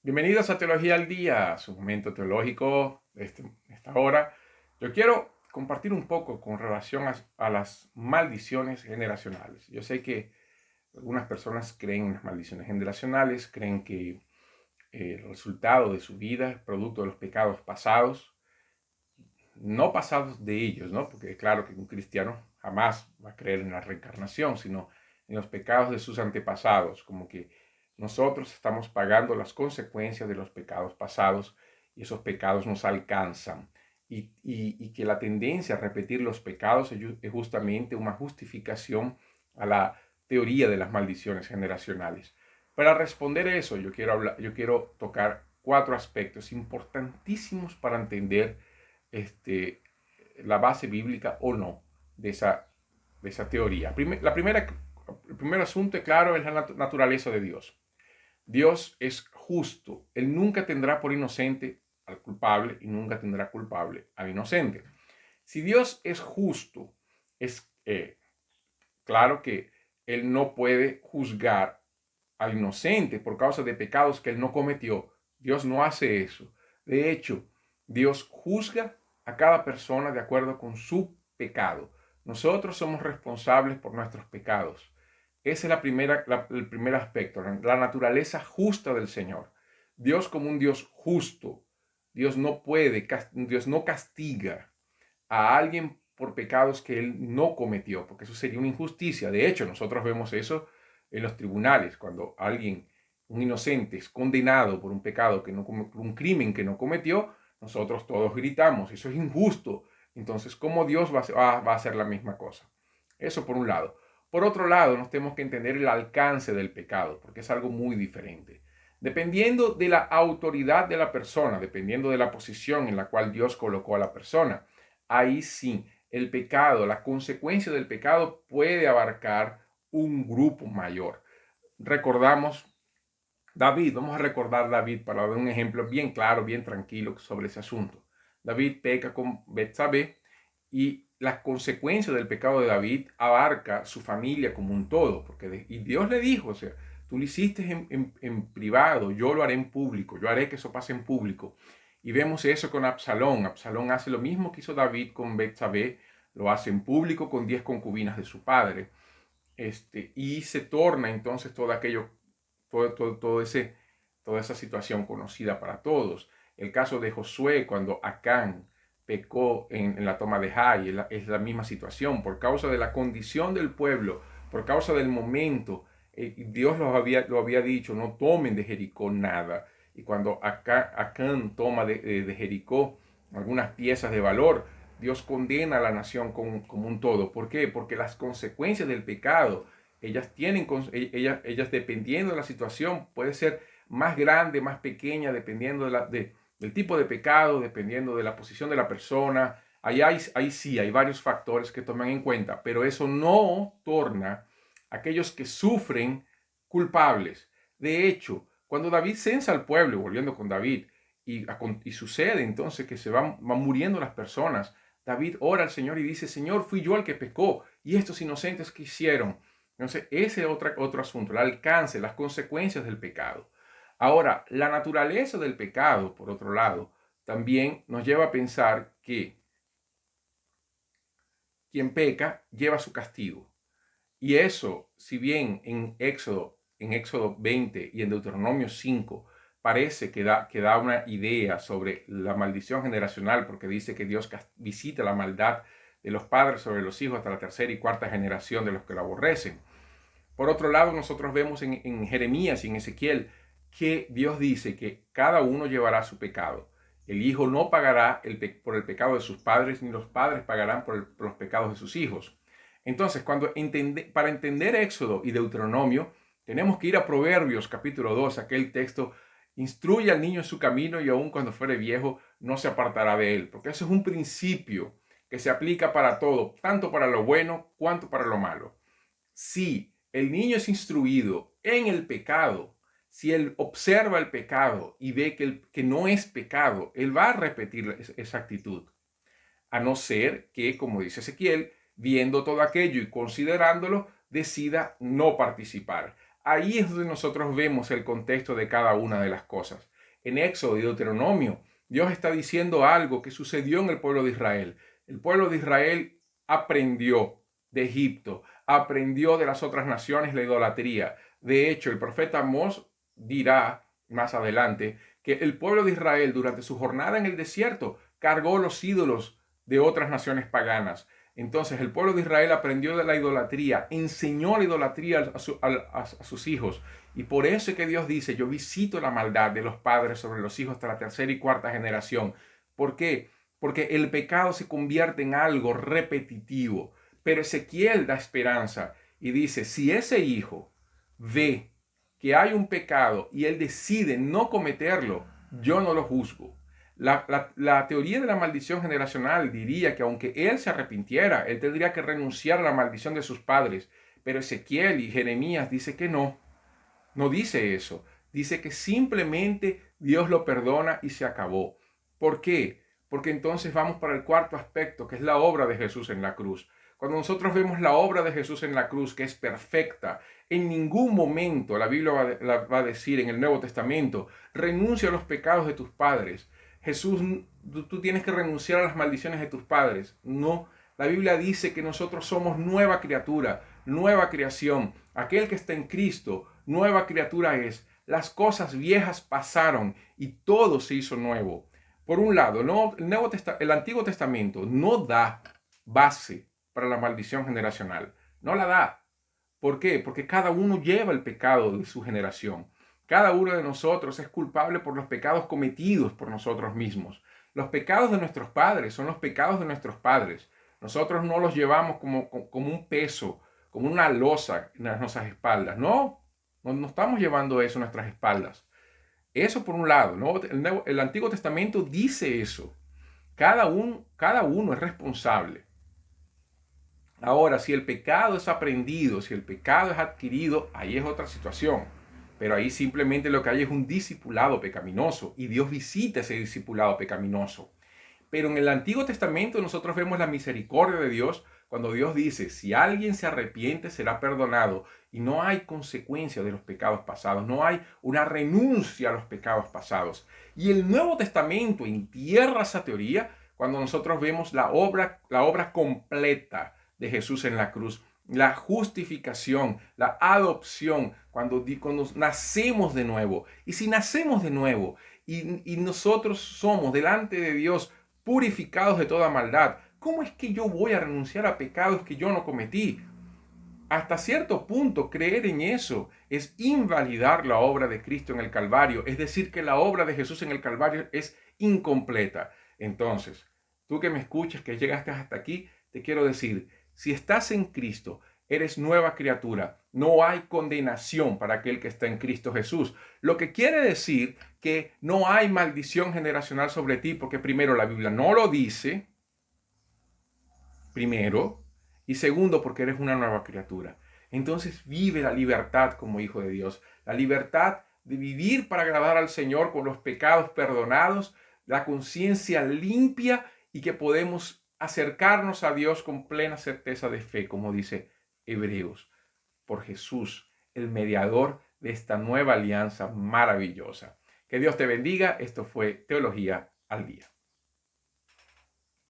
Bienvenidos a Teología al Día, su momento teológico de esta hora. Yo quiero compartir un poco con relación a las maldiciones generacionales. Yo sé que algunas personas creen en las maldiciones generacionales, creen que el resultado de su vida es producto de los pecados pasados, no pasados de ellos, ¿no? Porque claro que un cristiano jamás va a creer en la reencarnación, sino en los pecados de sus antepasados, como que nosotros estamos pagando las consecuencias de los pecados pasados y esos pecados nos alcanzan. Y que la tendencia a repetir los pecados es justamente una justificación a la teoría de las maldiciones generacionales. Para responder eso, yo quiero tocar cuatro aspectos importantísimos para entender este, la base bíblica o no de esa teoría. El primer asunto, claro, es la naturaleza de Dios. Dios es justo. Él nunca tendrá por inocente al culpable y nunca tendrá culpable al inocente. Si Dios es justo, es claro que Él no puede juzgar al inocente por causa de pecados que Él no cometió. Dios no hace eso. De hecho, Dios juzga a cada persona de acuerdo con su pecado. Nosotros somos responsables por nuestros pecados. Ese es el primer aspecto, la naturaleza justa del Señor. Dios como un Dios justo. Dios no castiga a alguien por pecados que él no cometió, porque eso sería una injusticia. De hecho, nosotros vemos eso en los tribunales, cuando alguien, un inocente, es condenado por un pecado por un crimen que no cometió, nosotros todos gritamos, eso es injusto. Entonces, ¿cómo Dios va a hacer la misma cosa? Eso por un lado. Por otro lado, nos tenemos que entender el alcance del pecado, porque es algo muy diferente. Dependiendo de la autoridad de la persona, dependiendo de la posición en la cual Dios colocó a la persona, ahí sí, el pecado, la consecuencia del pecado puede abarcar un grupo mayor. Recordamos David, vamos a recordar David para dar un ejemplo bien claro, bien tranquilo sobre ese asunto. David peca con Betsabé y las consecuencias del pecado de David abarca su familia como un todo, y Dios le dijo, o sea, tú lo hiciste en privado, yo lo haré en público, yo haré que eso pase en público. Y vemos eso con Absalón. Absalón hace lo mismo que hizo David con Betsabé, lo hace en público con 10 concubinas de su padre. Y se torna entonces todo aquello, toda esa situación conocida para todos. El caso de Josué cuando Acán pecó en la toma de Jai, es la misma situación, por causa de la condición del pueblo, por causa del momento. Dios lo había dicho, no tomen de Jericó nada. Y cuando Acán toma de Jericó algunas piezas de valor, Dios condena a la nación como un todo. ¿Por qué? Porque las consecuencias del pecado, ellas dependiendo de la situación, puede ser más grande, más pequeña, dependiendo del tipo de pecado, dependiendo de la posición de la persona. Ahí sí, hay varios factores que toman en cuenta, pero eso no torna a aquellos que sufren culpables. De hecho, cuando David censa al pueblo, volviendo con David, y sucede entonces que van muriendo las personas, David ora al Señor y dice, Señor, fui yo el que pecó y estos inocentes que hicieron. Entonces, ese es otro asunto, el alcance, las consecuencias del pecado. Ahora, la naturaleza del pecado, por otro lado, también nos lleva a pensar que quien peca lleva su castigo. Y eso, si bien en Éxodo 20 y en Deuteronomio 5 parece que da una idea sobre la maldición generacional, porque dice que Dios visita la maldad de los padres sobre los hijos hasta la tercera y cuarta generación de los que lo aborrecen. Por otro lado, nosotros vemos en Jeremías y en Ezequiel que Dios dice que cada uno llevará su pecado. El hijo no pagará por el pecado de sus padres, ni los padres pagarán por los pecados de sus hijos. Entonces, para entender Éxodo y Deuteronomio, tenemos que ir a Proverbios capítulo 2, aquel texto, instruye al niño en su camino y aun cuando fuere viejo no se apartará de él, porque eso es un principio que se aplica para todo, tanto para lo bueno cuanto para lo malo. Si el niño es instruido en el pecado, si él observa el pecado y ve que no es pecado, él va a repetir esa actitud. A no ser que, como dice Ezequiel, viendo todo aquello y considerándolo, decida no participar. Ahí es donde nosotros vemos el contexto de cada una de las cosas. En Éxodo y Deuteronomio, Dios está diciendo algo que sucedió en el pueblo de Israel. El pueblo de Israel aprendió de Egipto, aprendió de las otras naciones la idolatría. De hecho, el profeta Amós dirá más adelante que el pueblo de Israel durante su jornada en el desierto cargó los ídolos de otras naciones paganas. Entonces el pueblo de Israel aprendió de la idolatría, enseñó la idolatría a sus hijos. Y por eso es que Dios dice, yo visito la maldad de los padres sobre los hijos hasta la tercera y cuarta generación. ¿Por qué? Porque el pecado se convierte en algo repetitivo. Pero Ezequiel da esperanza y dice, si ese hijo ve que hay un pecado y él decide no cometerlo, yo no lo juzgo. La teoría de la maldición generacional diría que aunque él se arrepintiera, él tendría que renunciar a la maldición de sus padres. Pero Ezequiel y Jeremías dice que no, no dice eso. Dice que simplemente Dios lo perdona y se acabó. ¿Por qué? Porque entonces vamos para el cuarto aspecto, que es la obra de Jesús en la cruz. Cuando nosotros vemos la obra de Jesús en la cruz, que es perfecta, en ningún momento la Biblia va a decir en el Nuevo Testamento, renuncia a los pecados de tus padres. Jesús, tú tienes que renunciar a las maldiciones de tus padres. No, la Biblia dice que nosotros somos nueva criatura, nueva creación. Aquel que está en Cristo, nueva criatura es. Las cosas viejas pasaron y todo se hizo nuevo. Por un lado, el Antiguo Testamento no da base para la maldición generacional. No la da. ¿Por qué? Porque cada uno lleva el pecado de su generación. Cada uno de nosotros es culpable por los pecados cometidos por nosotros mismos. Los pecados de nuestros padres son los pecados de nuestros padres. Nosotros no los llevamos como un peso, como una losa en nuestras espaldas. No, no estamos llevando eso en nuestras espaldas. Eso por un lado, ¿no? El Antiguo Testamento dice eso. Cada uno es responsable. Ahora, si el pecado es aprendido, si el pecado es adquirido, ahí es otra situación. Pero ahí simplemente lo que hay es un discipulado pecaminoso y Dios visita ese discipulado pecaminoso. Pero en el Antiguo Testamento nosotros vemos la misericordia de Dios cuando Dios dice, si alguien se arrepiente será perdonado y no hay consecuencia de los pecados pasados, no hay una renuncia a los pecados pasados. Y el Nuevo Testamento entierra esa teoría cuando nosotros vemos la obra completa de Jesús en la cruz, la justificación, la adopción, cuando nacemos de nuevo. Y si nacemos de nuevo y nosotros somos delante de Dios purificados de toda maldad, ¿cómo es que yo voy a renunciar a pecados que yo no cometí? Hasta cierto punto, creer en eso es invalidar la obra de Cristo en el Calvario, es decir, que la obra de Jesús en el Calvario es incompleta. Entonces, tú que me escuchas, que llegaste hasta aquí, te quiero decir, si estás en Cristo, eres nueva criatura. No hay condenación para aquel que está en Cristo Jesús. Lo que quiere decir que no hay maldición generacional sobre ti, porque primero la Biblia no lo dice, primero, y segundo, porque eres una nueva criatura. Entonces vive la libertad como hijo de Dios, la libertad de vivir para agradar al Señor con los pecados perdonados, la conciencia limpia y que podemos acercarnos a Dios con plena certeza de fe, como dice Hebreos, por Jesús, el mediador de esta nueva alianza maravillosa. Que Dios te bendiga. Esto fue Teología al Día.